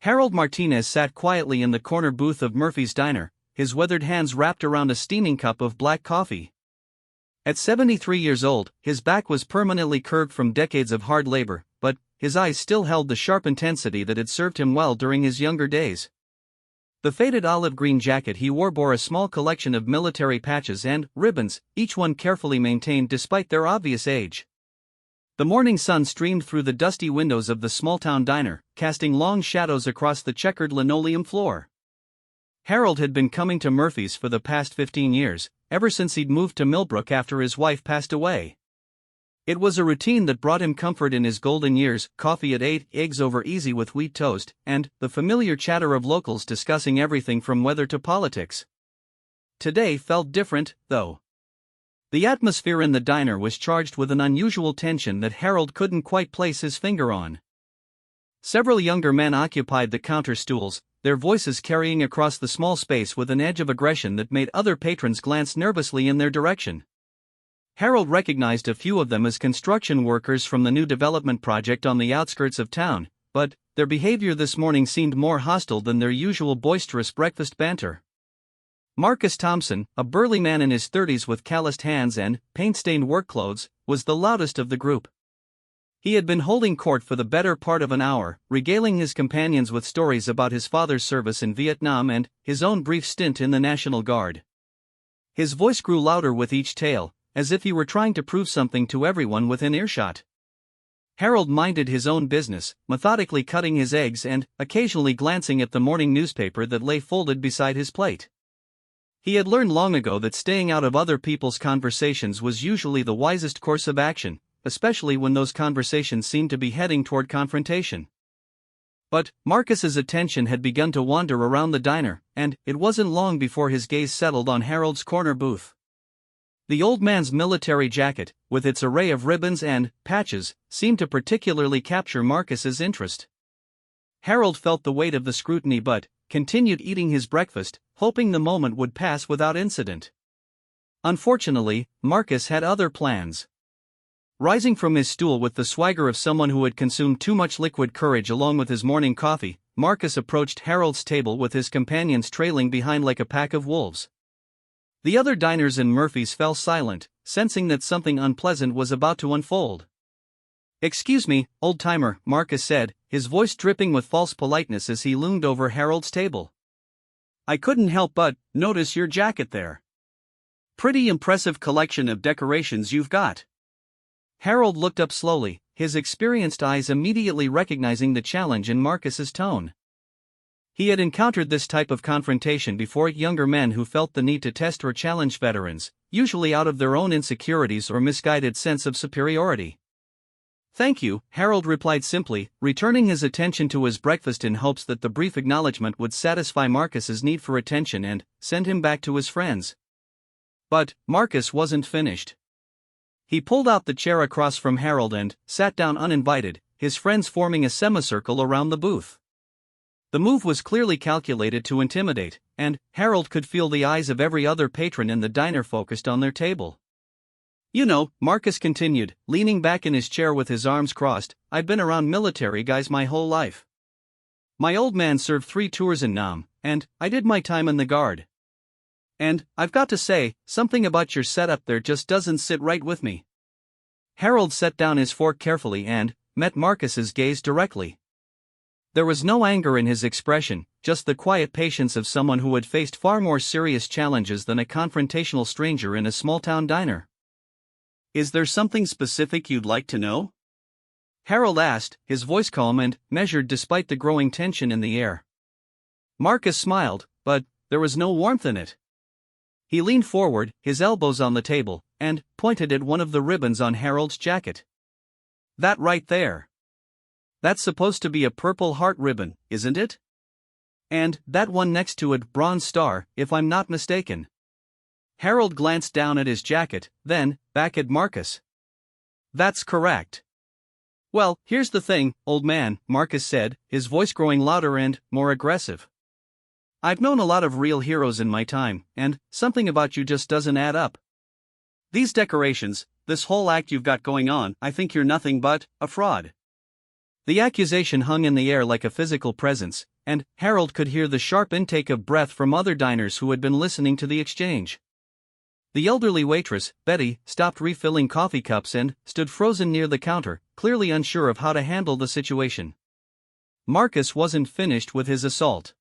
Harold Martinez sat quietly in the corner booth of Murphy's Diner, his weathered hands wrapped around a steaming cup of black coffee. At 73 years old, his back was permanently curved from decades of hard labor, but his eyes still held the sharp intensity that had served him well during his younger days. The faded olive green jacket he wore bore a small collection of military patches and ribbons, each one carefully maintained despite their obvious age. The morning sun streamed through the dusty windows of the small-town diner, casting long shadows across the checkered linoleum floor. Harold had been coming to Murphy's for the past 15 years, ever since he'd moved to Millbrook after his wife passed away. It was a routine that brought him comfort in his golden years: coffee at 8, eggs over easy with wheat toast, and the familiar chatter of locals discussing everything from weather to politics. Today felt different, though. The atmosphere in the diner was charged with an unusual tension that Harold couldn't quite place his finger on. Several younger men occupied the counter stools, their voices carrying across the small space with an edge of aggression that made other patrons glance nervously in their direction. Harold recognized a few of them as construction workers from the new development project on the outskirts of town, but their behavior this morning seemed more hostile than their usual boisterous breakfast banter. Marcus Thompson, a burly man in his 30s with calloused hands and paint-stained work clothes, was the loudest of the group. He had been holding court for the better part of an hour, regaling his companions with stories about his father's service in Vietnam and his own brief stint in the National Guard. His voice grew louder with each tale, as if he were trying to prove something to everyone within earshot. Harold minded his own business, methodically cutting his eggs and occasionally glancing at the morning newspaper that lay folded beside his plate. He had learned long ago that staying out of other people's conversations was usually the wisest course of action, especially when those conversations seemed to be heading toward confrontation. But Marcus's attention had begun to wander around the diner, and it wasn't long before his gaze settled on Harold's corner booth. The old man's military jacket, with its array of ribbons and patches, seemed to particularly capture Marcus's interest. Harold felt the weight of the scrutiny but continued eating his breakfast, hoping the moment would pass without incident. Unfortunately, Marcus had other plans. Rising from his stool with the swagger of someone who had consumed too much liquid courage along with his morning coffee, Marcus approached Harold's table with his companions trailing behind like a pack of wolves. The other diners in Murphy's fell silent, sensing that something unpleasant was about to unfold. "Excuse me, old-timer," Marcus said, his voice dripping with false politeness as he loomed over Harold's table. "I couldn't help but notice your jacket there. Pretty impressive collection of decorations you've got." Harold looked up slowly, his experienced eyes immediately recognizing the challenge in Marcus's tone. He had encountered this type of confrontation before: younger men who felt the need to test or challenge veterans, usually out of their own insecurities or misguided sense of superiority. "Thank you," Harold replied simply, returning his attention to his breakfast in hopes that the brief acknowledgement would satisfy Marcus's need for attention and send him back to his friends. But Marcus wasn't finished. He pulled out the chair across from Harold and sat down uninvited, his friends forming a semicircle around the booth. The move was clearly calculated to intimidate, and Harold could feel the eyes of every other patron in the diner focused on their table. "You know," Marcus continued, leaning back in his chair with his arms crossed, "I've been around military guys my whole life. My old man served 3 tours in Nam, and I did my time in the Guard. And I've got to say, something about your setup there just doesn't sit right with me." Harold set down his fork carefully and met Marcus's gaze directly. There was no anger in his expression, just the quiet patience of someone who had faced far more serious challenges than a confrontational stranger in a small-town diner. "Is there something specific you'd like to know?" Harold asked, his voice calm and measured despite the growing tension in the air. Marcus smiled, but there was no warmth in it. He leaned forward, his elbows on the table, and pointed at one of the ribbons on Harold's jacket. "That right there. That's supposed to be a Purple Heart ribbon, isn't it? And that one next to it, Bronze Star, if I'm not mistaken." Harold glanced down at his jacket, then back at Marcus. "That's correct." "Well, here's the thing, old man," Marcus said, his voice growing louder and more aggressive. "I've known a lot of real heroes in my time, and something about you just doesn't add up. These decorations, this whole act you've got going on, I think you're nothing but a fraud." The accusation hung in the air like a physical presence, and Harold could hear the sharp intake of breath from other diners who had been listening to the exchange. The elderly waitress, Betty, stopped refilling coffee cups and stood frozen near the counter, clearly unsure of how to handle the situation. Marcus wasn't finished with his assault.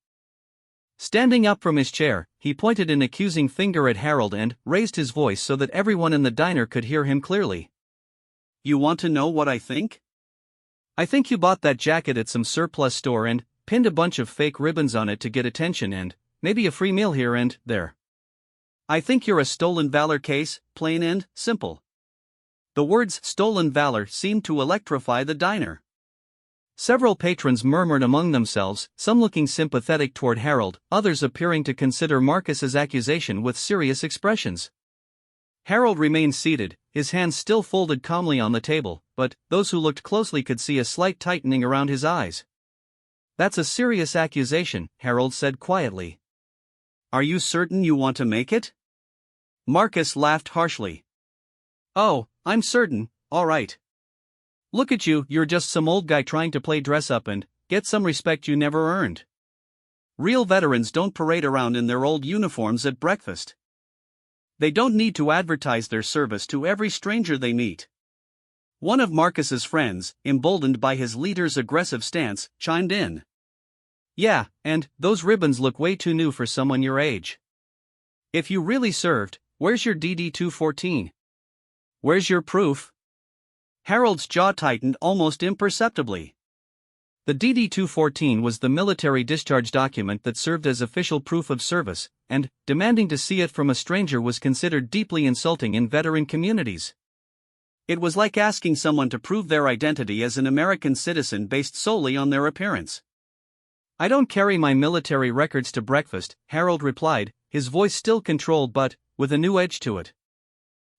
Standing up from his chair, he pointed an accusing finger at Harold and raised his voice so that everyone in the diner could hear him clearly. "You want to know what I think? I think you bought that jacket at some surplus store and pinned a bunch of fake ribbons on it to get attention and maybe a free meal here and there. I think you're a stolen valor case, plain and simple." The words "stolen valor" seemed to electrify the diner. Several patrons murmured among themselves, some looking sympathetic toward Harold, others appearing to consider Marcus's accusation with serious expressions. Harold remained seated, his hands still folded calmly on the table, but those who looked closely could see a slight tightening around his eyes. "That's a serious accusation," Harold said quietly. "Are you certain you want to make it?" Marcus laughed harshly. "Oh, I'm certain, all right. Look at you, you're just some old guy trying to play dress up and get some respect you never earned. Real veterans don't parade around in their old uniforms at breakfast. They don't need to advertise their service to every stranger they meet." One of Marcus's friends, emboldened by his leader's aggressive stance, chimed in. "Yeah, and those ribbons look way too new for someone your age. If you really served, where's your DD-214? Where's your proof?" Harold's jaw tightened almost imperceptibly. The DD-214 was the military discharge document that served as official proof of service, and demanding to see it from a stranger was considered deeply insulting in veteran communities. It was like asking someone to prove their identity as an American citizen based solely on their appearance. "I don't carry my military records to breakfast," Harold replied, his voice still controlled but with a new edge to it.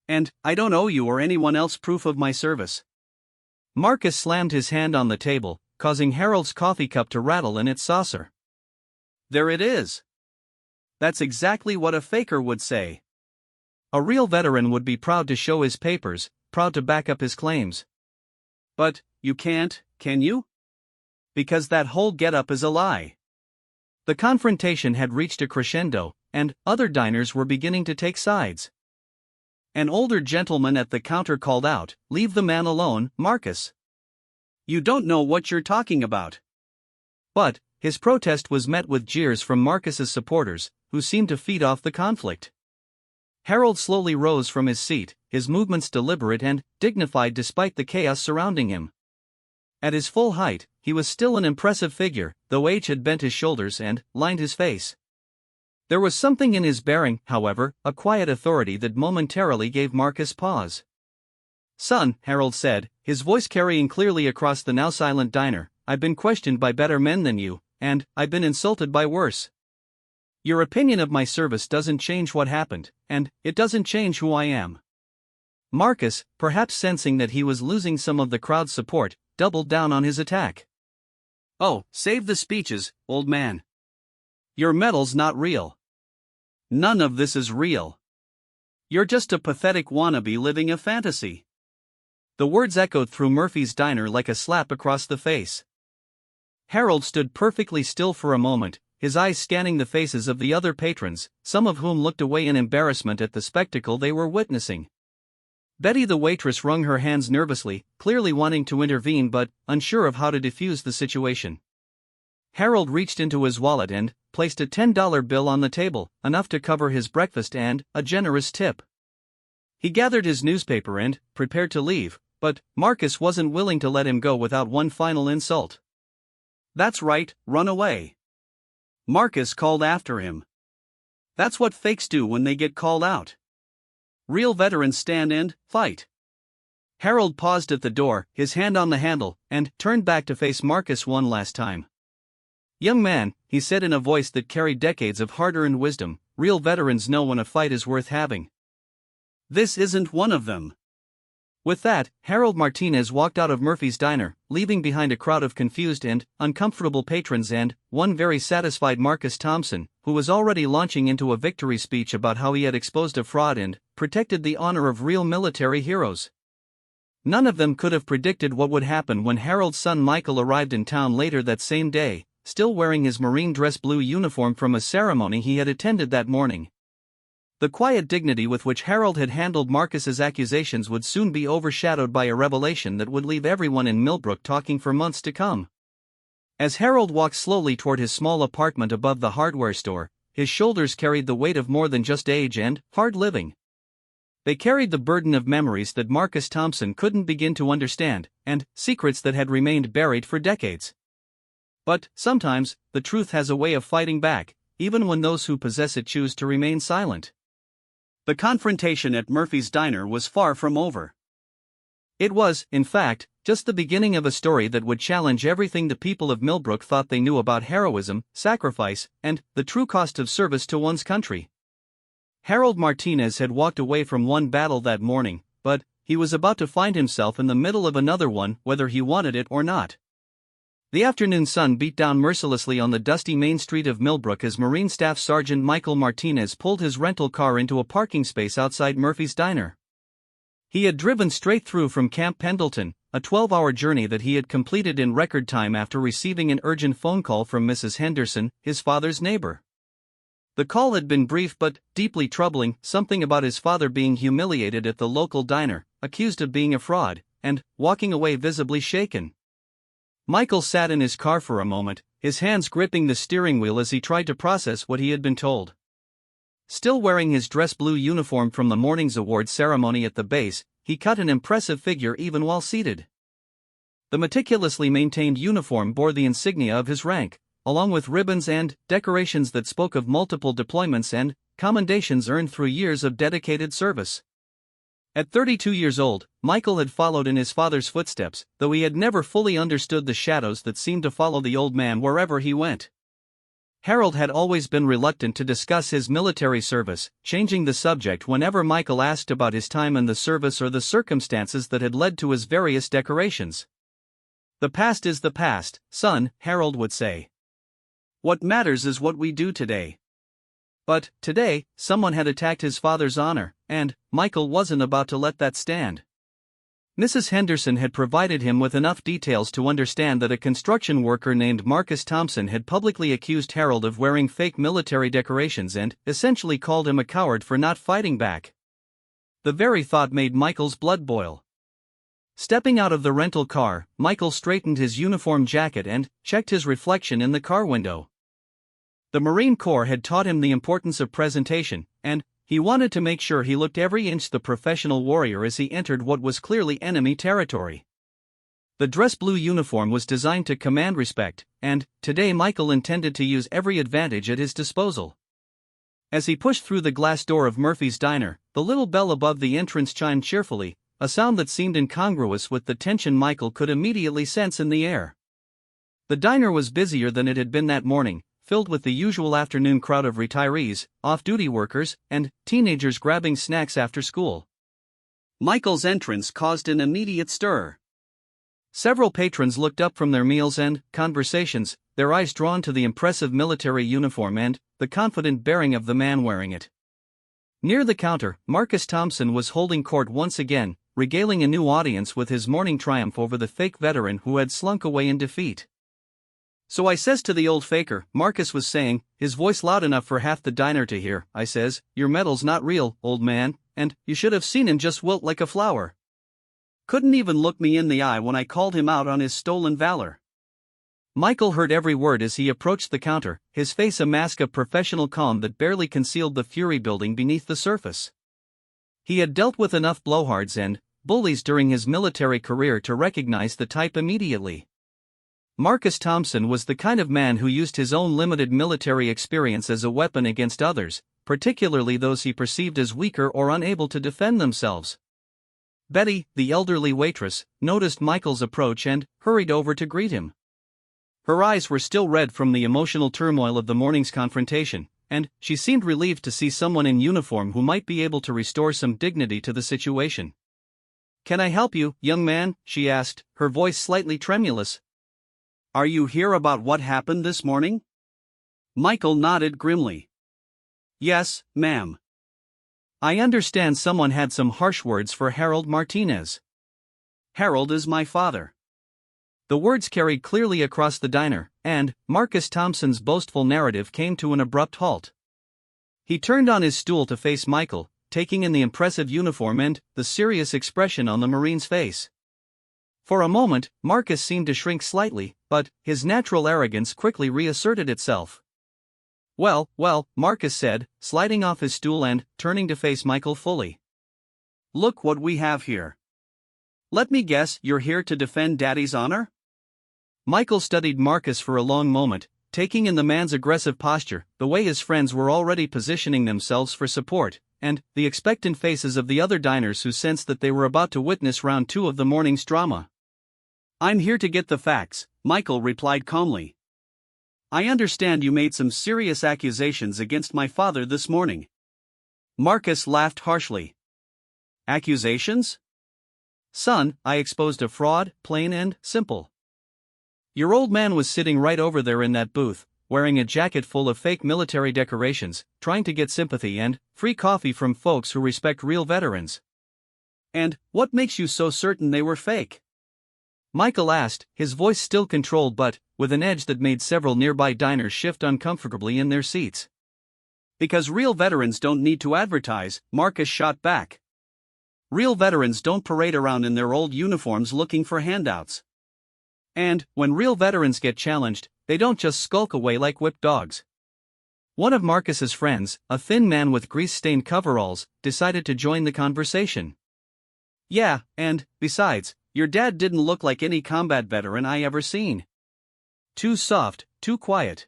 "And I don't owe you or anyone else proof of my service." Marcus slammed his hand on the table, causing Harold's coffee cup to rattle in its saucer. "There it is. That's exactly what a faker would say. A real veteran would be proud to show his papers, proud to back up his claims. But you can't, can you? Because that whole getup is a lie." The confrontation had reached a crescendo, and other diners were beginning to take sides. An older gentleman at the counter called out, "Leave the man alone, Marcus. You don't know what you're talking about." But his protest was met with jeers from Marcus's supporters, who seemed to feed off the conflict. Harold slowly rose from his seat, his movements deliberate and dignified despite the chaos surrounding him. At his full height, he was still an impressive figure, though age had bent his shoulders and lined his face. There was something in his bearing, however, a quiet authority that momentarily gave Marcus pause. "Son," Harold said, his voice carrying clearly across the now silent diner, "I've been questioned by better men than you, and I've been insulted by worse. Your opinion of my service doesn't change what happened, and it doesn't change who I am." Marcus, perhaps sensing that he was losing some of the crowd's support, doubled down on his attack. "Oh, save the speeches, old man. Your medal's not real. None of this is real. You're just a pathetic wannabe living a fantasy." The words echoed through Murphy's diner like a slap across the face. Harold stood perfectly still for a moment, his eyes scanning the faces of the other patrons, some of whom looked away in embarrassment at the spectacle they were witnessing. Betty the waitress wrung her hands nervously, clearly wanting to intervene but unsure of how to defuse the situation. Harold reached into his wallet and placed a $10 bill on the table, enough to cover his breakfast and a generous tip. He gathered his newspaper and prepared to leave, but Marcus wasn't willing to let him go without one final insult. "That's right, run away." Marcus called after him. "That's what fakes do when they get called out. Real veterans stand and fight." Harold paused at the door, his hand on the handle, and turned back to face Marcus one last time. "Young man," he said in a voice that carried decades of hard-earned wisdom, "real veterans know when a fight is worth having. This isn't one of them." With that, Harold Martinez walked out of Murphy's diner, leaving behind a crowd of confused and uncomfortable patrons and one very satisfied Marcus Thompson, who was already launching into a victory speech about how he had exposed a fraud and protected the honor of real military heroes. None of them could have predicted what would happen when Harold's son Michael arrived in town later that same day, still wearing his marine dress blue uniform from a ceremony he had attended that morning. The quiet dignity with which Harold had handled Marcus's accusations would soon be overshadowed by a revelation that would leave everyone in Millbrook talking for months to come. As Harold walked slowly toward his small apartment above the hardware store, his shoulders carried the weight of more than just age and hard living. They carried the burden of memories that Marcus Thompson couldn't begin to understand, and secrets that had remained buried for decades. But, sometimes, the truth has a way of fighting back, even when those who possess it choose to remain silent. The confrontation at Murphy's Diner was far from over. It was, in fact, just the beginning of a story that would challenge everything the people of Millbrook thought they knew about heroism, sacrifice, and the true cost of service to one's country. Harold Martinez had walked away from one battle that morning, but he was about to find himself in the middle of another one, whether he wanted it or not. The afternoon sun beat down mercilessly on the dusty main street of Millbrook as Marine Staff Sergeant Michael Martinez pulled his rental car into a parking space outside Murphy's Diner. He had driven straight through from Camp Pendleton, a 12-hour journey that he had completed in record time after receiving an urgent phone call from Mrs. Henderson, his father's neighbor. The call had been brief but deeply troubling, something about his father being humiliated at the local diner, accused of being a fraud, and walking away visibly shaken. Michael sat in his car for a moment, his hands gripping the steering wheel as he tried to process what he had been told. Still wearing his dress blue uniform from the morning's awards ceremony at the base, he cut an impressive figure even while seated. The meticulously maintained uniform bore the insignia of his rank, along with ribbons and decorations that spoke of multiple deployments and commendations earned through years of dedicated service. At 32 years old, Michael had followed in his father's footsteps, though he had never fully understood the shadows that seemed to follow the old man wherever he went. Harold had always been reluctant to discuss his military service, changing the subject whenever Michael asked about his time in the service or the circumstances that had led to his various decorations. "The past is the past, son," Harold would say. "What matters is what we do today." But, today, someone had attacked his father's honor, and Michael wasn't about to let that stand. Mrs. Henderson had provided him with enough details to understand that a construction worker named Marcus Thompson had publicly accused Harold of wearing fake military decorations and essentially called him a coward for not fighting back. The very thought made Michael's blood boil. Stepping out of the rental car, Michael straightened his uniform jacket and checked his reflection in the car window. The Marine Corps had taught him the importance of presentation, and he wanted to make sure he looked every inch the professional warrior as he entered what was clearly enemy territory. The dress blue uniform was designed to command respect, and today Michael intended to use every advantage at his disposal. As he pushed through the glass door of Murphy's Diner, the little bell above the entrance chimed cheerfully, a sound that seemed incongruous with the tension Michael could immediately sense in the air. The diner was busier than it had been that morning, filled with the usual afternoon crowd of retirees, off-duty workers, and teenagers grabbing snacks after school. Michael's entrance caused an immediate stir. Several patrons looked up from their meals and conversations, their eyes drawn to the impressive military uniform and the confident bearing of the man wearing it. Near the counter, Marcus Thompson was holding court once again, regaling a new audience with his morning triumph over the fake veteran who had slunk away in defeat. "So I says to the old faker," Marcus was saying, his voice loud enough for half the diner to hear, "I says, your medal's not real, old man, and you should have seen him just wilt like a flower. Couldn't even look me in the eye when I called him out on his stolen valor." Michael heard every word as he approached the counter, his face a mask of professional calm that barely concealed the fury building beneath the surface. He had dealt with enough blowhards and bullies during his military career to recognize the type immediately. Marcus Thompson was the kind of man who used his own limited military experience as a weapon against others, particularly those he perceived as weaker or unable to defend themselves. Betty, the elderly waitress, noticed Michael's approach and hurried over to greet him. Her eyes were still red from the emotional turmoil of the morning's confrontation, and she seemed relieved to see someone in uniform who might be able to restore some dignity to the situation. "Can I help you, young man?" she asked, her voice slightly tremulous. "Are you here about what happened this morning?" Michael nodded grimly. "Yes, ma'am. I understand someone had some harsh words for Harold Martinez." Harold is my father." The words carried clearly across the diner, and Marcus Thompson's boastful narrative came to an abrupt halt. He turned on his stool to face Michael, taking in the impressive uniform and the serious expression on the Marine's face. For a moment, Marcus seemed to shrink slightly, but his natural arrogance quickly reasserted itself. Well, Marcus said, sliding off his stool and turning to face Michael fully. "Look what we have here. Let me guess, you're here to defend Daddy's honor?" Michael studied Marcus for a long moment, taking in the man's aggressive posture, the way his friends were already positioning themselves for support, and the expectant faces of the other diners who sensed that they were about to witness round 2 of the morning's drama. "I'm here to get the facts," Michael replied calmly. "I understand you made some serious accusations against my father this morning." Marcus laughed harshly. "Accusations? Son, I exposed a fraud, plain and simple. Your old man was sitting right over there in that booth, wearing a jacket full of fake military decorations, trying to get sympathy and free coffee from folks who respect real veterans." "And what makes you so certain they were fake?" Michael asked, his voice still controlled but with an edge that made several nearby diners shift uncomfortably in their seats. "Because real veterans don't need to advertise," Marcus shot back. "Real veterans don't parade around in their old uniforms looking for handouts. And when real veterans get challenged, they don't just skulk away like whipped dogs." One of Marcus's friends, a thin man with grease-stained coveralls, decided to join the conversation. "Yeah, and, besides, your dad didn't look like any combat veteran I ever seen. Too soft, too quiet.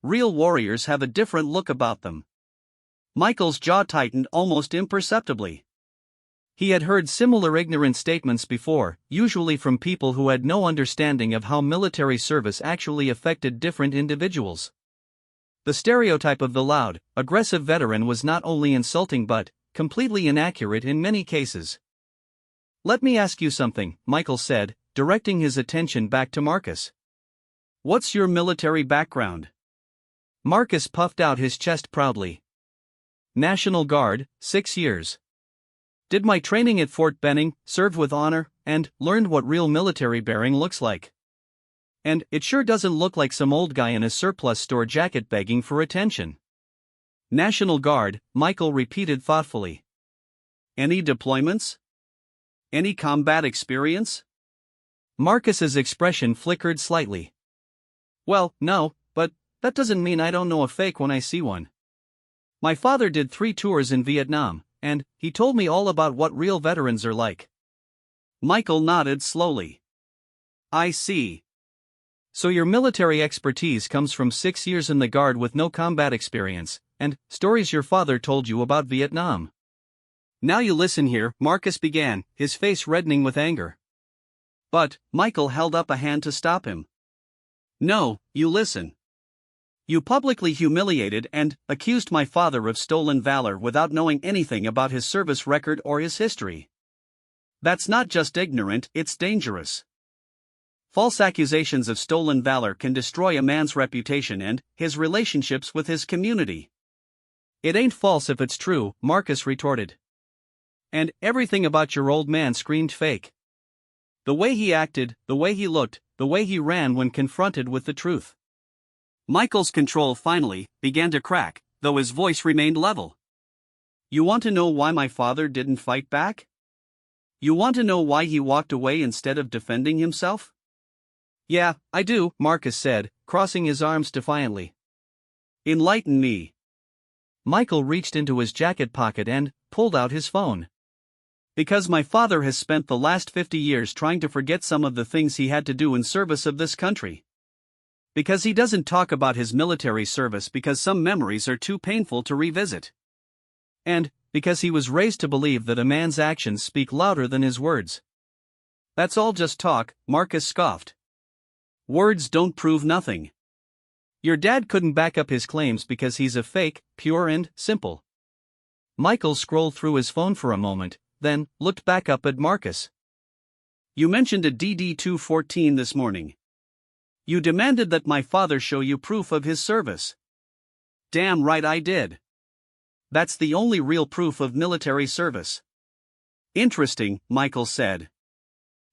Real warriors have a different look about them." Michael's jaw tightened almost imperceptibly. He had heard similar ignorant statements before, usually from people who had no understanding of how military service actually affected different individuals. The stereotype of the loud, aggressive veteran was not only insulting but completely inaccurate in many cases. "Let me ask you something," Michael said, directing his attention back to Marcus. "What's your military background?" Marcus puffed out his chest proudly. "National Guard, 6 years. Did my training at Fort Benning, served with honor, and learned what real military bearing looks like. And it sure doesn't look like some old guy in a surplus store jacket begging for attention." "National Guard," Michael repeated thoughtfully. "Any deployments? Any combat experience?" Marcus's expression flickered slightly. "Well, no, but that doesn't mean I don't know a fake when I see one. My father did 3 tours in Vietnam, and he told me all about what real veterans are like." Michael nodded slowly. "I see. So your military expertise comes from 6 years in the Guard with no combat experience, and stories your father told you about Vietnam." "Now you listen here," Marcus began, his face reddening with anger. But Michael held up a hand to stop him. "No, you listen. You publicly humiliated and accused my father of stolen valor without knowing anything about his service record or his history. That's not just ignorant, it's dangerous. False accusations of stolen valor can destroy a man's reputation and his relationships with his community." "It ain't false if it's true," Marcus retorted. "And everything about your old man screamed fake. The way he acted, the way he looked, the way he ran when confronted with the truth." Michael's control finally began to crack, though his voice remained level. "You want to know why my father didn't fight back? You want to know why he walked away instead of defending himself?" "Yeah, I do," Marcus said, crossing his arms defiantly. "Enlighten me." Michael reached into his jacket pocket and pulled out his phone. "Because my father has spent the last 50 years trying to forget some of the things he had to do in service of this country. Because he doesn't talk about his military service because some memories are too painful to revisit. And because he was raised to believe that a man's actions speak louder than his words." "That's all just talk," Marcus scoffed. "Words don't prove nothing. Your dad couldn't back up his claims because he's a fake, pure and simple." Michael scrolled through his phone for a moment, then looked back up at Marcus. "You mentioned a DD-214 this morning. You demanded that my father show you proof of his service." "Damn right I did. That's the only real proof of military service." "Interesting," Michael said.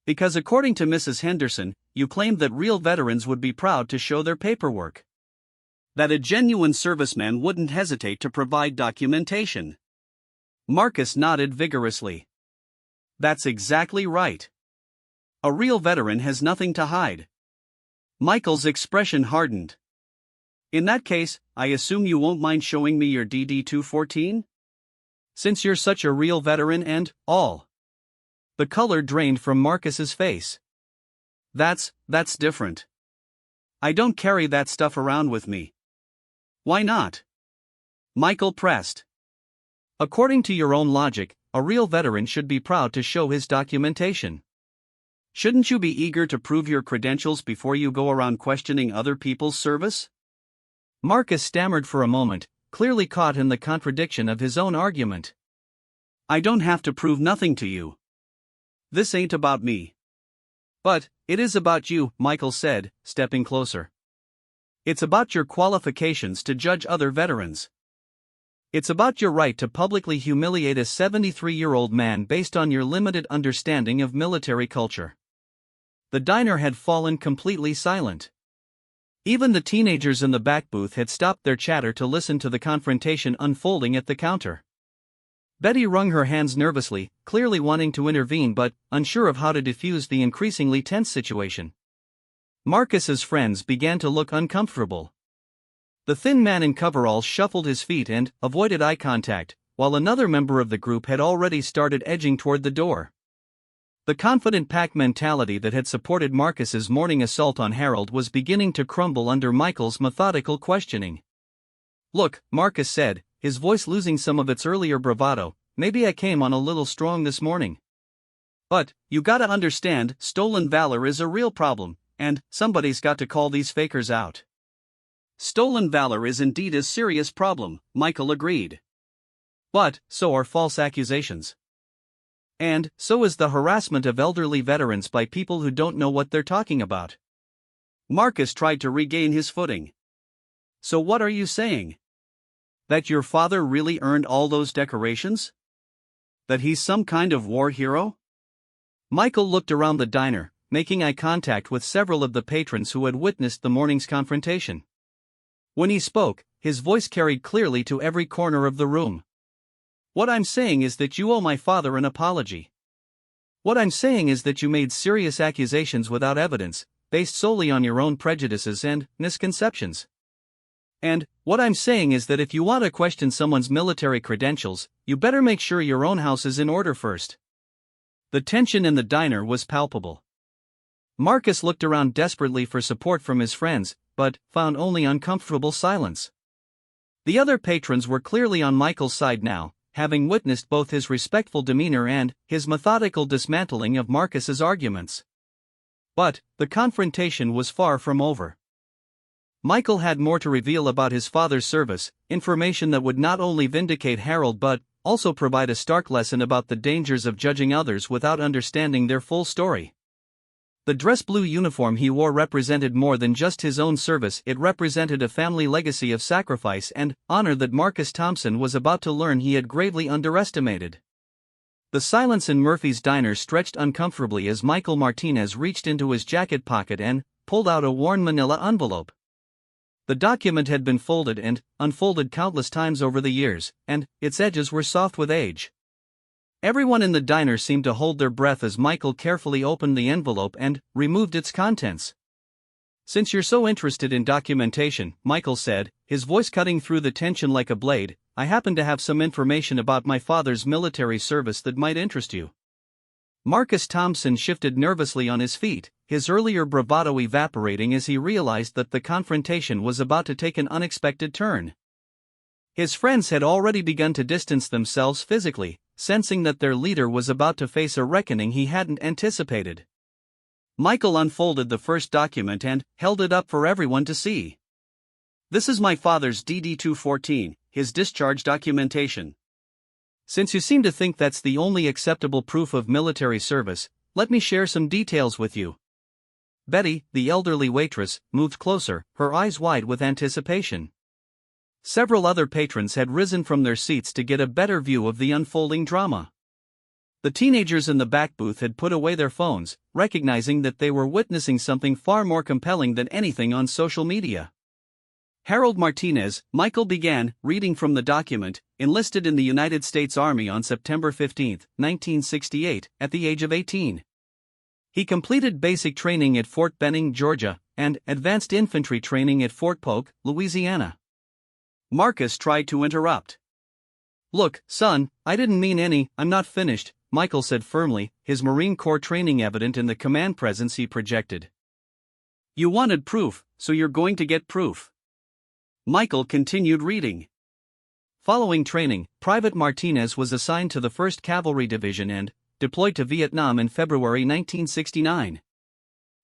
Because according to Mrs. Henderson, you claimed that real veterans would be proud to show their paperwork. That a genuine serviceman wouldn't hesitate to provide documentation. Marcus nodded vigorously. That's exactly right. A real veteran has nothing to hide. Michael's expression hardened. In that case, I assume you won't mind showing me your DD-214? Since you're such a real veteran and all. The color drained from Marcus's face. That's different. I don't carry that stuff around with me. Why not? Michael pressed. According to your own logic, a real veteran should be proud to show his documentation. Shouldn't you be eager to prove your credentials before you go around questioning other people's service? Marcus stammered for a moment, clearly caught in the contradiction of his own argument. I don't have to prove nothing to you. This ain't about me. But, it is about you, Michael said, stepping closer. It's about your qualifications to judge other veterans. It's about your right to publicly humiliate a 73-year-old man based on your limited understanding of military culture. The diner had fallen completely silent. Even the teenagers in the back booth had stopped their chatter to listen to the confrontation unfolding at the counter. Betty wrung her hands nervously, clearly wanting to intervene but unsure of how to defuse the increasingly tense situation. Marcus's friends began to look uncomfortable. The thin man in coveralls shuffled his feet and avoided eye contact, while another member of the group had already started edging toward the door. The confident pack mentality that had supported Marcus's morning assault on Harold was beginning to crumble under Michael's methodical questioning. Look, Marcus said, his voice losing some of its earlier bravado, maybe I came on a little strong this morning. But, you gotta understand, stolen valor is a real problem, and somebody's got to call these fakers out. Stolen valor is indeed a serious problem, Michael agreed. But, so are false accusations. And, so is the harassment of elderly veterans by people who don't know what they're talking about. Marcus tried to regain his footing. So what are you saying? That your father really earned all those decorations? That he's some kind of war hero? Michael looked around the diner, making eye contact with several of the patrons who had witnessed the morning's confrontation. When he spoke, his voice carried clearly to every corner of the room. What I'm saying is that you owe my father an apology. What I'm saying is that you made serious accusations without evidence, based solely on your own prejudices and misconceptions. And, what I'm saying is that if you want to question someone's military credentials, you better make sure your own house is in order first. The tension in the diner was palpable. Marcus looked around desperately for support from his friends, but found only uncomfortable silence. The other patrons were clearly on Michael's side now, having witnessed both his respectful demeanor and his methodical dismantling of Marcus's arguments. But, the confrontation was far from over. Michael had more to reveal about his father's service, information that would not only vindicate Harold but also provide a stark lesson about the dangers of judging others without understanding their full story. The dress blue uniform he wore represented more than just his own service, it represented a family legacy of sacrifice and honor that Marcus Thompson was about to learn he had gravely underestimated. The silence in Murphy's diner stretched uncomfortably as Michael Martinez reached into his jacket pocket and pulled out a worn manila envelope. The document had been folded and unfolded countless times over the years, and its edges were soft with age. Everyone in the diner seemed to hold their breath as Michael carefully opened the envelope and removed its contents. Since you're so interested in documentation, Michael said, his voice cutting through the tension like a blade, I happen to have some information about my father's military service that might interest you. Marcus Thompson shifted nervously on his feet, his earlier bravado evaporating as he realized that the confrontation was about to take an unexpected turn. His friends had already begun to distance themselves physically, sensing that their leader was about to face a reckoning he hadn't anticipated. Michael unfolded the first document and held it up for everyone to see. This is my father's DD-214, his discharge documentation. Since you seem to think that's the only acceptable proof of military service, let me share some details with you. Betty, the elderly waitress, moved closer, her eyes wide with anticipation. Several other patrons had risen from their seats to get a better view of the unfolding drama. The teenagers in the back booth had put away their phones, recognizing that they were witnessing something far more compelling than anything on social media. Harold Martinez, Michael began reading from the document, enlisted in the United States Army on September 15, 1968, at the age of 18. He completed basic training at Fort Benning, Georgia, and advanced infantry training at Fort Polk, Louisiana. Marcus tried to interrupt. "Look, son, I didn't mean any, I'm not finished," Michael said firmly, his Marine Corps training evident in the command presence he projected. "You wanted proof, so you're going to get proof." Michael continued reading. Following training, Private Martinez was assigned to the 1st Cavalry Division and deployed to Vietnam in February 1969.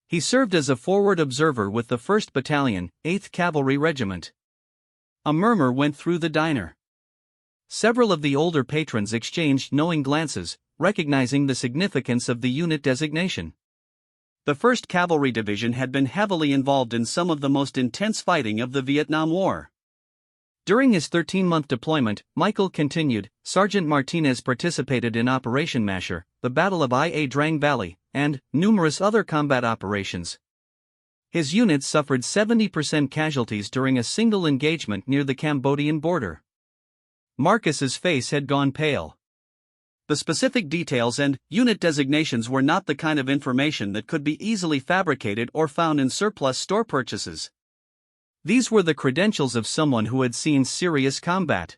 He served as a forward observer with the 1st Battalion, 8th Cavalry Regiment. A murmur went through the diner. Several of the older patrons exchanged knowing glances, recognizing the significance of the unit designation. The 1st Cavalry Division had been heavily involved in some of the most intense fighting of the Vietnam War. During his 13-month deployment, Michael continued, Sergeant Martinez participated in Operation Masher, the Battle of Ia Drang Valley, and numerous other combat operations. His unit suffered 70% casualties during a single engagement near the Cambodian border. Marcus's face had gone pale. The specific details and unit designations were not the kind of information that could be easily fabricated or found in surplus store purchases. These were the credentials of someone who had seen serious combat.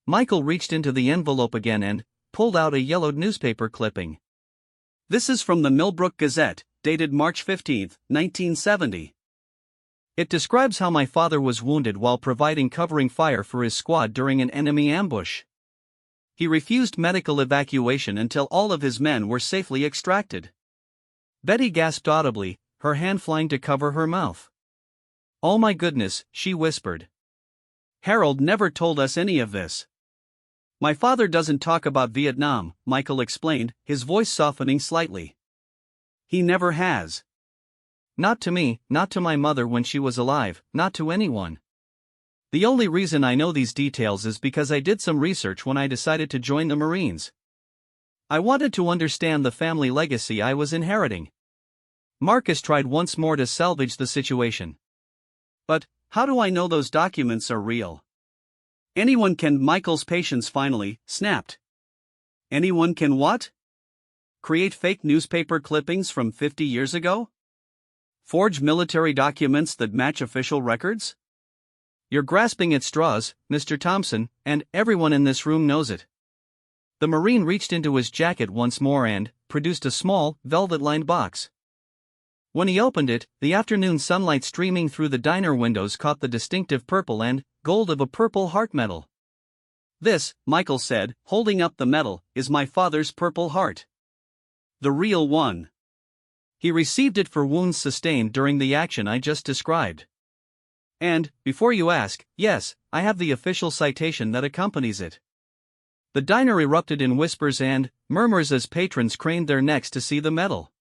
Michael reached into the envelope again and pulled out a yellowed newspaper clipping. "This is from the Millbrook Gazette, dated March 15, 1970. It describes how my father was wounded while providing covering fire for his squad during an enemy ambush. He refused medical evacuation until all of his men were safely extracted." Betty gasped audibly, her hand flying to cover her mouth. "Oh my goodness," she whispered. "Harold never told us any of this." "My father doesn't talk about Vietnam," Michael explained, his voice softening slightly. "He never has. Not to me, not to my mother when she was alive, not to anyone. The only reason I know these details is because I did some research when I decided to join the Marines. I wanted to understand the family legacy I was inheriting." Marcus tried once more to salvage the situation. "But how do I know those documents are real?" "Anyone can." Michael's patience finally snapped. "Anyone can what? Create fake newspaper clippings from 50 years ago? Forge military documents that match official records? You're grasping at straws, Mr. Thompson, and everyone in this room knows it." The Marine reached into his jacket once more and produced a small, velvet-lined box. When he opened it, the afternoon sunlight streaming through the diner windows caught the distinctive purple and gold of a Purple Heart medal. "This," Michael said, holding up the medal, "is my father's Purple Heart. The real one. He received it for wounds sustained during the action I just described. And, before you ask, yes, I have the official citation that accompanies it." The diner erupted in whispers and murmurs as patrons craned their necks to see the medal.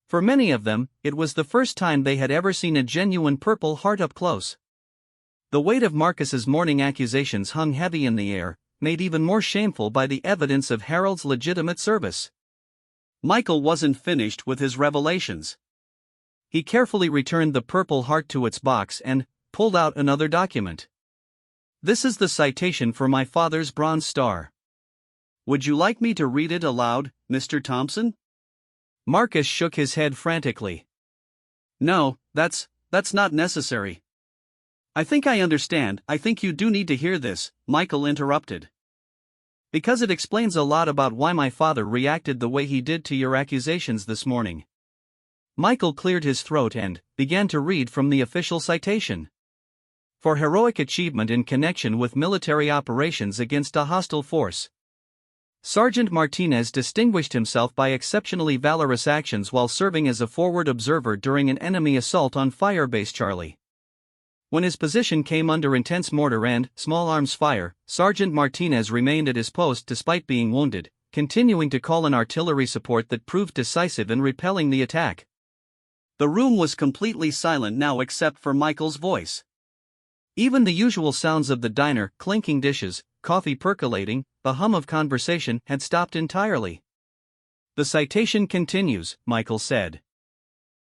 For many of them, it was the first time they had ever seen a genuine Purple Heart up close. The weight of Marcus's morning accusations hung heavy in the air, made even more shameful by the evidence of Harold's legitimate service. Michael wasn't finished with his revelations. He carefully returned the Purple Heart to its box and pulled out another document. "This is the citation for my father's Bronze Star. Would you like me to read it aloud, Mr. Thompson?" Marcus shook his head frantically. "No, that's not necessary." "I think I understand. I think you do need to hear this," Michael interrupted. "Because it explains a lot about why my father reacted the way he did to your accusations this morning." Michael cleared his throat and began to read from the official citation. "For heroic achievement in connection with military operations against a hostile force. Sergeant Martinez distinguished himself by exceptionally valorous actions while serving as a forward observer during an enemy assault on Firebase Charlie. When his position came under intense mortar and small arms fire, Sergeant Martinez remained at his post despite being wounded, continuing to call in artillery support that proved decisive in repelling the attack." The room was completely silent now except for Michael's voice. Even the usual sounds of the diner, clinking dishes, coffee percolating, the hum of conversation had stopped entirely. "The citation continues," Michael said.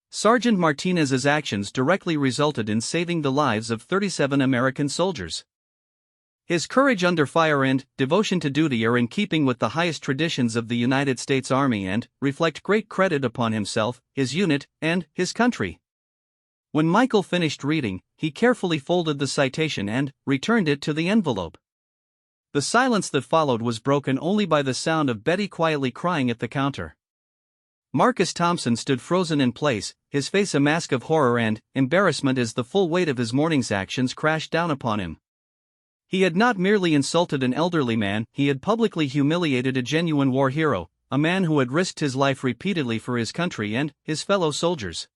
"Sergeant Martinez's actions directly resulted in saving the lives of 37 American soldiers. His courage under fire and devotion to duty are in keeping with the highest traditions of the United States Army and reflect great credit upon himself, his unit, and his country." When Michael finished reading, he carefully folded the citation and returned it to the envelope. The silence that followed was broken only by the sound of Betty quietly crying at the counter. Marcus Thompson stood frozen in place, his face a mask of horror and embarrassment as the full weight of his morning's actions crashed down upon him. He had not merely insulted an elderly man, he had publicly humiliated a genuine war hero, a man who had risked his life repeatedly for his country and his fellow soldiers.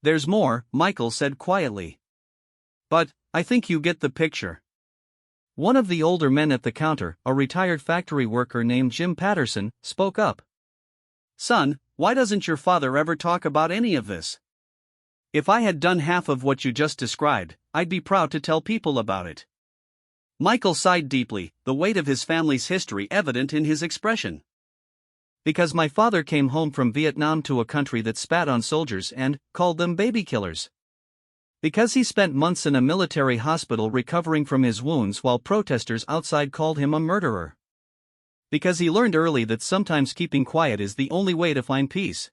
"There's more," Michael said quietly. "But I think you get the picture." One of the older men at the counter, a retired factory worker named Jim Patterson, spoke up. "Son, why doesn't your father ever talk about any of this? If I had done half of what you just described, I'd be proud to tell people about it." Michael sighed deeply, the weight of his family's history evident in his expression. "Because my father came home from Vietnam to a country that spat on soldiers and called them baby killers. Because he spent months in a military hospital recovering from his wounds while protesters outside called him a murderer. Because he learned early that sometimes keeping quiet is the only way to find peace."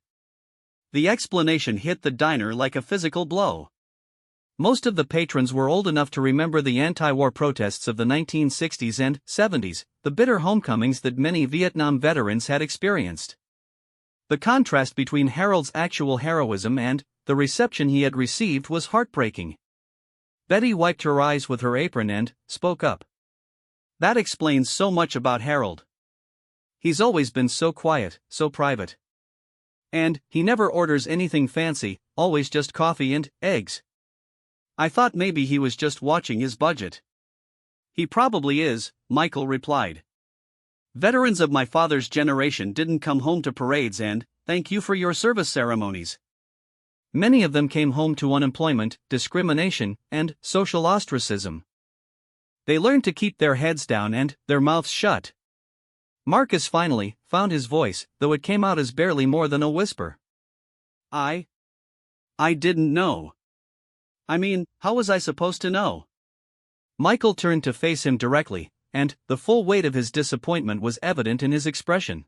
The explanation hit the diner like a physical blow. Most of the patrons were old enough to remember the anti-war protests of the 1960s and 70s, the bitter homecomings that many Vietnam veterans had experienced. The contrast between Harold's actual heroism and the reception he had received was heartbreaking. Betty wiped her eyes with her apron and spoke up. "That explains so much about Harold. He's always been so quiet, so private. And he never orders anything fancy, always just coffee and eggs. I thought maybe he was just watching his budget." "He probably is," Michael replied. "Veterans of my father's generation didn't come home to parades and thank you for your service ceremonies. Many of them came home to unemployment, discrimination, and social ostracism. They learned to keep their heads down and their mouths shut." Marcus finally found his voice, though it came out as barely more than a whisper. I didn't know. I mean, how was I supposed to know?" Michael turned to face him directly, and the full weight of his disappointment was evident in his expression.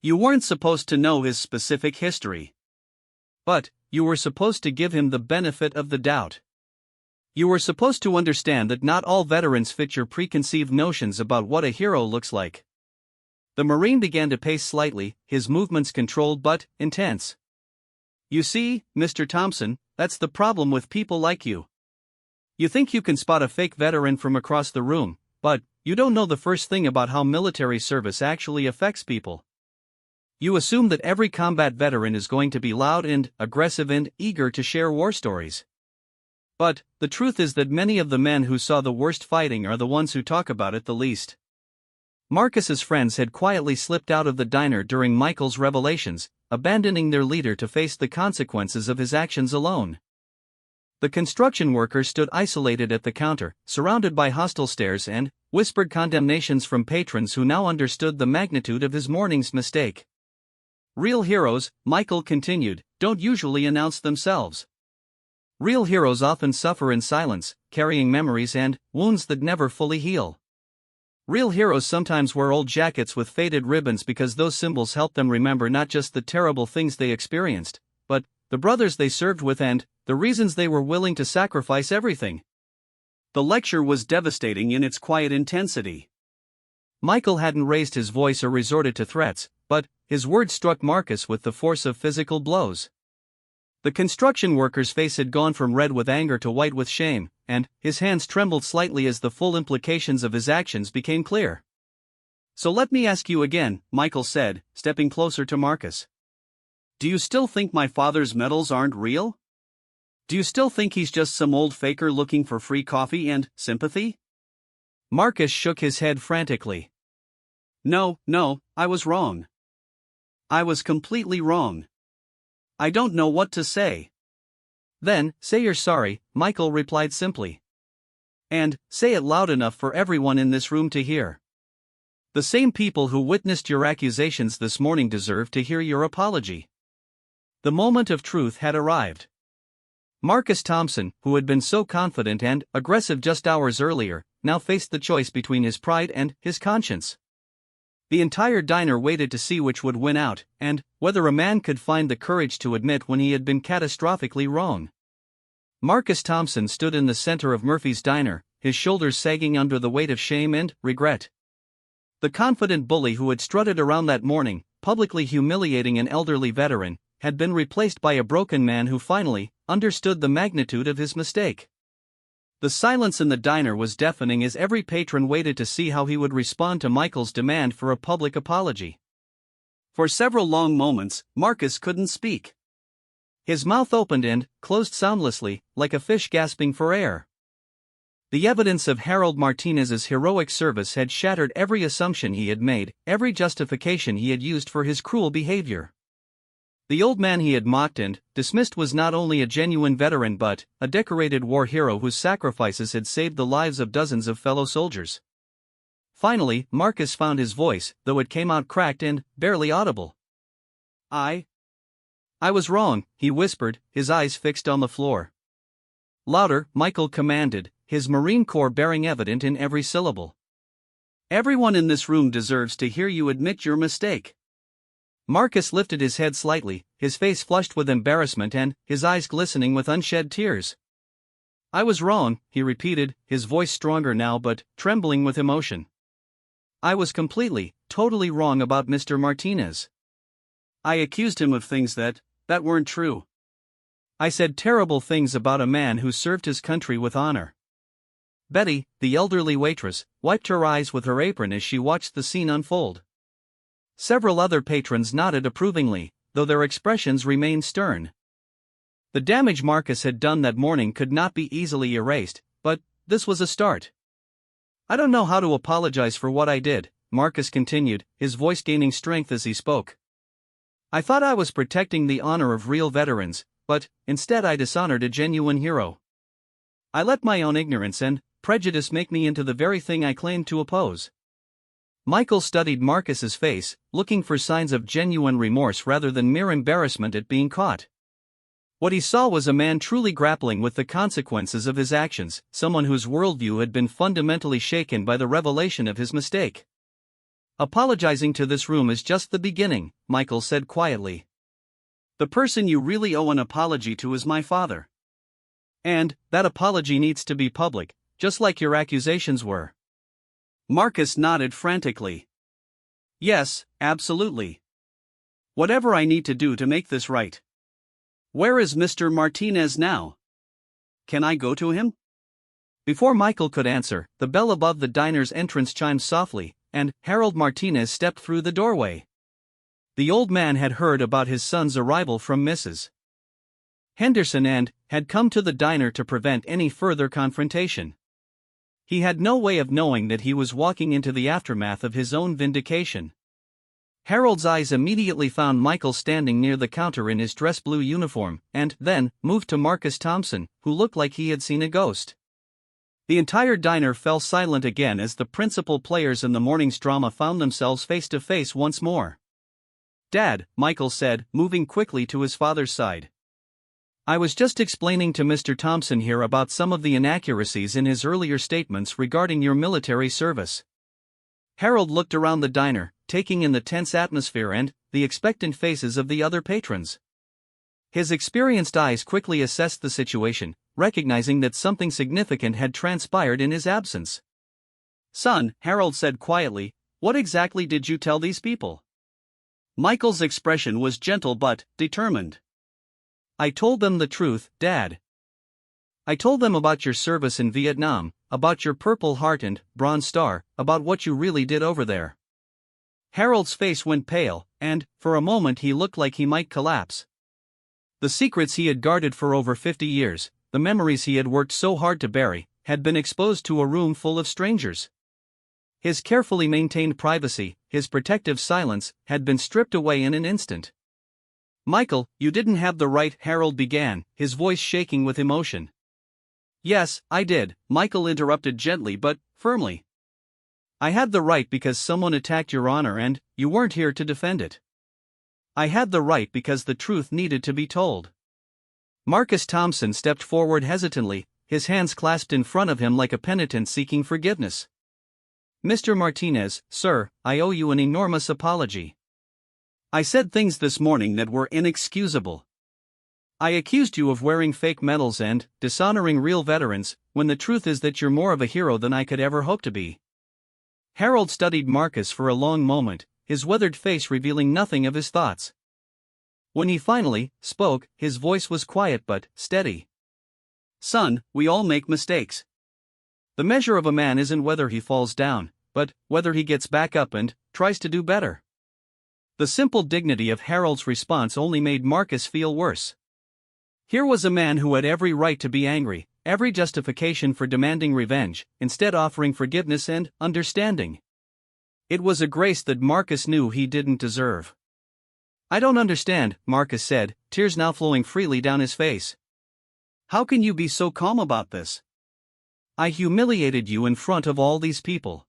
"You weren't supposed to know his specific history. But you were supposed to give him the benefit of the doubt. You were supposed to understand that not all veterans fit your preconceived notions about what a hero looks like." The Marine began to pace slightly, his movements controlled but intense. "You see, Mr. Thompson, that's the problem with people like you. You think you can spot a fake veteran from across the room, but you don't know the first thing about how military service actually affects people. You assume that every combat veteran is going to be loud and aggressive and eager to share war stories. But the truth is that many of the men who saw the worst fighting are the ones who talk about it the least." Marcus's friends had quietly slipped out of the diner during Michael's revelations, abandoning their leader to face the consequences of his actions alone. The construction worker stood isolated at the counter, surrounded by hostile stares and whispered condemnations from patrons who now understood the magnitude of his morning's mistake. "Real heroes," Michael continued, "don't usually announce themselves. Real heroes often suffer in silence, carrying memories and wounds that never fully heal. Real heroes sometimes wear old jackets with faded ribbons because those symbols help them remember not just the terrible things they experienced, but the brothers they served with and the reasons they were willing to sacrifice everything." The lecture was devastating in its quiet intensity. Michael hadn't raised his voice or resorted to threats, but his words struck Marcus with the force of physical blows. The construction worker's face had gone from red with anger to white with shame, and his hands trembled slightly as the full implications of his actions became clear. "So let me ask you again," Michael said, stepping closer to Marcus. "Do you still think my father's medals aren't real? Do you still think he's just some old faker looking for free coffee and sympathy?" Marcus shook his head frantically. No, I was wrong. I was completely wrong. I don't know what to say." "Then, say you're sorry," Michael replied simply. "And say it loud enough for everyone in this room to hear." The same people who witnessed your accusations this morning deserve to hear your apology. The moment of truth had arrived. Marcus Thompson, who had been so confident and aggressive just hours earlier, now faced the choice between his pride and his conscience. The entire diner waited to see which would win out, and whether a man could find the courage to admit when he had been catastrophically wrong. Marcus Thompson stood in the center of Murphy's diner, his shoulders sagging under the weight of shame and regret. The confident bully who had strutted around that morning, publicly humiliating an elderly veteran, had been replaced by a broken man who finally understood the magnitude of his mistake. The silence in the diner was deafening as every patron waited to see how he would respond to Michael's demand for a public apology. For several long moments, Marcus couldn't speak. His mouth opened and closed soundlessly, like a fish gasping for air. The evidence of Harold Martinez's heroic service had shattered every assumption he had made, every justification he had used for his cruel behavior. The old man he had mocked and dismissed was not only a genuine veteran but a decorated war hero whose sacrifices had saved the lives of dozens of fellow soldiers. Finally, Marcus found his voice, though it came out cracked and barely audible. I was wrong," he whispered, his eyes fixed on the floor. "Louder," Michael commanded, his Marine Corps bearing evident in every syllable. "Everyone in this room deserves to hear you admit your mistake." Marcus lifted his head slightly, his face flushed with embarrassment and his eyes glistening with unshed tears. "I was wrong," he repeated, his voice stronger now but trembling with emotion. "I was completely, totally wrong about Mr. Martinez. I accused him of things that weren't true. I said terrible things about a man who served his country with honor." Betty, the elderly waitress, wiped her eyes with her apron as she watched the scene unfold. Several other patrons nodded approvingly, though their expressions remained stern. The damage Marcus had done that morning could not be easily erased, but this was a start. "I don't know how to apologize for what I did," Marcus continued, his voice gaining strength as he spoke. "I thought I was protecting the honor of real veterans, but instead I dishonored a genuine hero. I let my own ignorance and prejudice make me into the very thing I claimed to oppose." Michael studied Marcus's face, looking for signs of genuine remorse rather than mere embarrassment at being caught. What he saw was a man truly grappling with the consequences of his actions, someone whose worldview had been fundamentally shaken by the revelation of his mistake. "Apologizing to this room is just the beginning," Michael said quietly. "The person you really owe an apology to is my father. And that apology needs to be public, just like your accusations were." Marcus nodded frantically. "Yes, absolutely. Whatever I need to do to make this right." "Where is Mr. Martinez now? Can I go to him?" Before Michael could answer, the bell above the diner's entrance chimed softly, and Harold Martinez stepped through the doorway. The old man had heard about his son's arrival from Mrs. Henderson and had come to the diner to prevent any further confrontation. He had no way of knowing that he was walking into the aftermath of his own vindication. Harold's eyes immediately found Michael standing near the counter in his dress blue uniform, and then moved to Marcus Thompson, who looked like he had seen a ghost. The entire diner fell silent again as the principal players in the morning's drama found themselves face to face once more. "Dad," Michael said, moving quickly to his father's side. "I was just explaining to Mr. Thompson here about some of the inaccuracies in his earlier statements regarding your military service." Harold looked around the diner, taking in the tense atmosphere and the expectant faces of the other patrons. His experienced eyes quickly assessed the situation, recognizing that something significant had transpired in his absence. "Son," Harold said quietly, "what exactly did you tell these people?" Michael's expression was gentle but determined. "I told them the truth, Dad. I told them about your service in Vietnam, about your Purple Heart and Bronze Star, about what you really did over there." Harold's face went pale, and, for a moment he looked like he might collapse. The secrets he had guarded for over 50 years, the memories he had worked so hard to bury, had been exposed to a room full of strangers. His carefully maintained privacy, his protective silence, had been stripped away in an instant. "Michael, you didn't have the right," Harold began, his voice shaking with emotion. "Yes, I did," Michael interrupted gently but firmly. I had the right because someone attacked your honor and you weren't here to defend it. I had the right because the truth needed to be told. Marcus Thompson stepped forward hesitantly, his hands clasped in front of him like a penitent seeking forgiveness. Mr. Martinez, sir, I owe you an enormous apology. I said things this morning that were inexcusable. I accused you of wearing fake medals and dishonoring real veterans, when the truth is that you're more of a hero than I could ever hope to be. Harold studied Marcus for a long moment, his weathered face revealing nothing of his thoughts. When he finally spoke, his voice was quiet but steady. Son, we all make mistakes. The measure of a man isn't whether he falls down, but whether he gets back up and tries to do better. The simple dignity of Harold's response only made Marcus feel worse. Here was a man who had every right to be angry, every justification for demanding revenge, instead offering forgiveness and understanding. It was a grace that Marcus knew he didn't deserve. I don't understand, Marcus said, tears now flowing freely down his face. How can you be so calm about this? I humiliated you in front of all these people.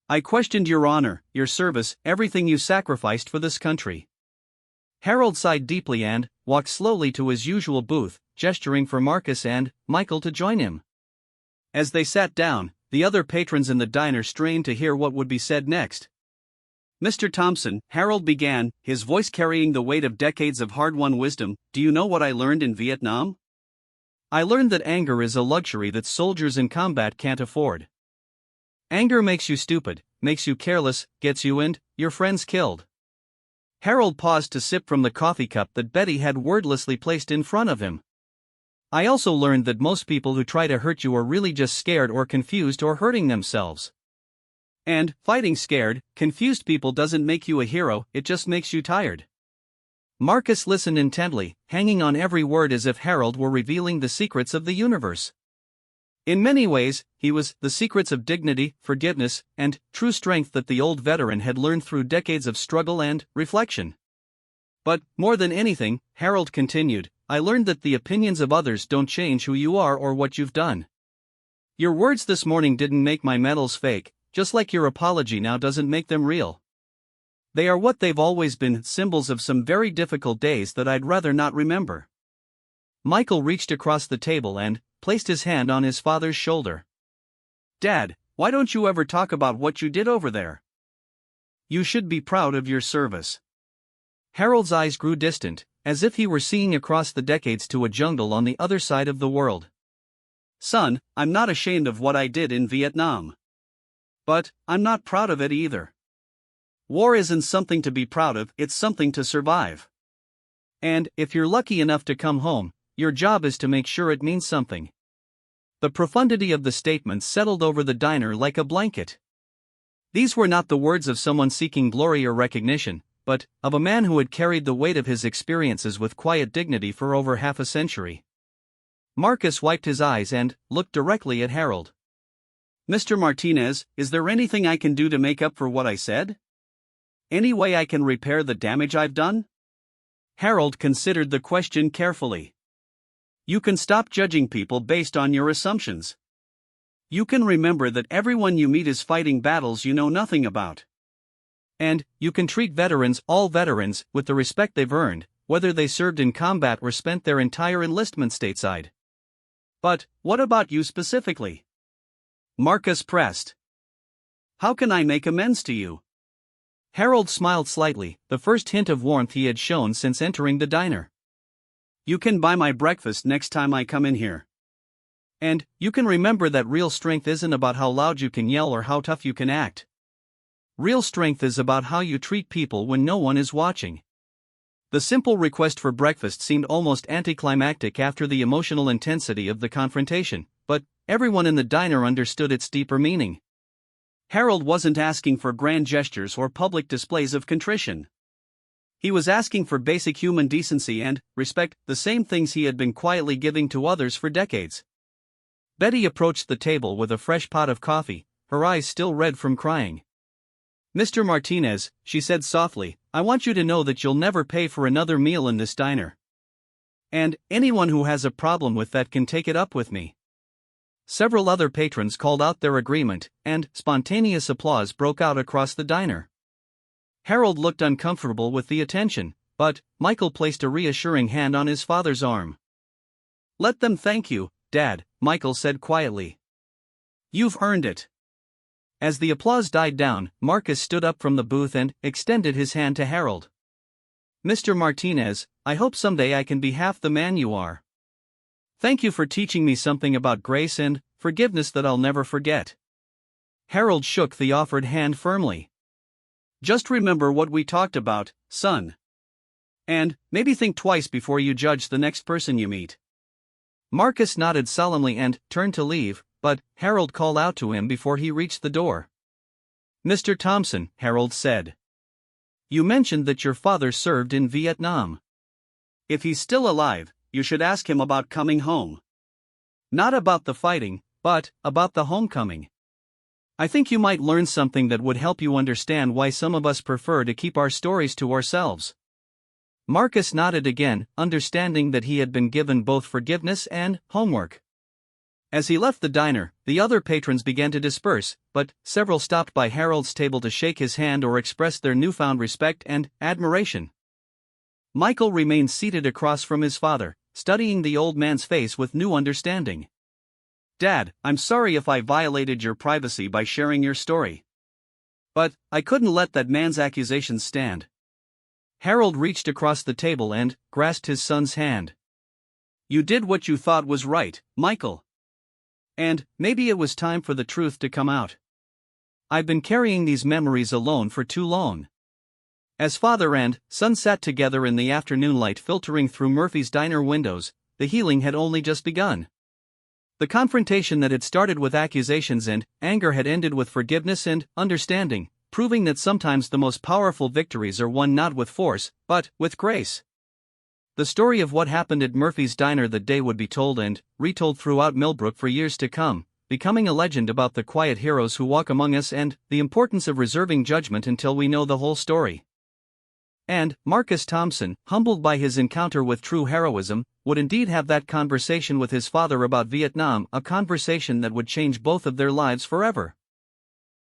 I questioned your honor, your service, everything you sacrificed for this country. Harold sighed deeply and walked slowly to his usual booth, gesturing for Marcus and Michael to join him. As they sat down, the other patrons in the diner strained to hear what would be said next. Mr. Thompson, Harold began, his voice carrying the weight of decades of hard-won wisdom, do you know what I learned in Vietnam? I learned that anger is a luxury that soldiers in combat can't afford. Anger makes you stupid, makes you careless, gets you and your friends killed. Harold paused to sip from the coffee cup that Betty had wordlessly placed in front of him. I also learned that most people who try to hurt you are really just scared or confused or hurting themselves. And fighting scared, confused people doesn't make you a hero, it just makes you tired. Marcus listened intently, hanging on every word as if Harold were revealing the secrets of the universe. In many ways, he was the secrets of dignity, forgiveness, and true strength that the old veteran had learned through decades of struggle and reflection. But, more than anything, Harold continued, I learned that the opinions of others don't change who you are or what you've done. Your words this morning didn't make my medals fake, just like your apology now doesn't make them real. They are what they've always been, symbols of some very difficult days that I'd rather not remember. Michael reached across the table and placed his hand on his father's shoulder. Dad, why don't you ever talk about what you did over there? You should be proud of your service. Harold's eyes grew distant, as if he were seeing across the decades to a jungle on the other side of the world. Son, I'm not ashamed of what I did in Vietnam. But I'm not proud of it either. War isn't something to be proud of, it's something to survive. And if you're lucky enough to come home, your job is to make sure it means something. The profundity of the statement settled over the diner like a blanket. These were not the words of someone seeking glory or recognition, but of a man who had carried the weight of his experiences with quiet dignity for over half a century. Marcus wiped his eyes and looked directly at Harold. Mr. Martinez, is there anything I can do to make up for what I said? Any way I can repair the damage I've done? Harold considered the question carefully. You can stop judging people based on your assumptions. You can remember that everyone you meet is fighting battles you know nothing about. And you can treat veterans, all veterans, with the respect they've earned, whether they served in combat or spent their entire enlistment stateside. But what about you specifically? Marcus pressed. How can I make amends to you? Harold smiled slightly, the first hint of warmth he had shown since entering the diner. You can buy my breakfast next time I come in here. And you can remember that real strength isn't about how loud you can yell or how tough you can act. Real strength is about how you treat people when no one is watching. The simple request for breakfast seemed almost anticlimactic after the emotional intensity of the confrontation, but everyone in the diner understood its deeper meaning. Harold wasn't asking for grand gestures or public displays of contrition. He was asking for basic human decency and respect, the same things he had been quietly giving to others for decades. Betty approached the table with a fresh pot of coffee, her eyes still red from crying. Mr. Martinez, she said softly, I want you to know that you'll never pay for another meal in this diner. And anyone who has a problem with that can take it up with me. Several other patrons called out their agreement, and spontaneous applause broke out across the diner. Harold looked uncomfortable with the attention, but Michael placed a reassuring hand on his father's arm. "Let them thank you, Dad," Michael said quietly. "You've earned it." As the applause died down, Marcus stood up from the booth and extended his hand to Harold. "Mr. Martinez, I hope someday I can be half the man you are. Thank you for teaching me something about grace and forgiveness that I'll never forget." Harold shook the offered hand firmly. "Just remember what we talked about, son. And maybe think twice before you judge the next person you meet." Marcus nodded solemnly and turned to leave, but Harold called out to him before he reached the door. "Mr. Thompson," Harold said, "you mentioned that your father served in Vietnam. If he's still alive, you should ask him about coming home. Not about the fighting, but about the homecoming. I think you might learn something that would help you understand why some of us prefer to keep our stories to ourselves." Marcus nodded again, understanding that he had been given both forgiveness and homework. As he left the diner, the other patrons began to disperse, but several stopped by Harold's table to shake his hand or express their newfound respect and admiration. Michael remained seated across from his father, studying the old man's face with new understanding. "Dad, I'm sorry if I violated your privacy by sharing your story. But I couldn't let that man's accusations stand." Harold reached across the table and grasped his son's hand. "You did what you thought was right, Michael. And maybe it was time for the truth to come out. I've been carrying these memories alone for too long." As father and son sat together in the afternoon light filtering through Murphy's diner windows, the healing had only just begun. The confrontation that had started with accusations and anger had ended with forgiveness and understanding, proving that sometimes the most powerful victories are won not with force, but with grace. The story of what happened at Murphy's diner that day would be told and retold throughout Millbrook for years to come, becoming a legend about the quiet heroes who walk among us and the importance of reserving judgment until we know the whole story. And Marcus Thompson, humbled by his encounter with true heroism, would indeed have that conversation with his father about Vietnam, a conversation that would change both of their lives forever.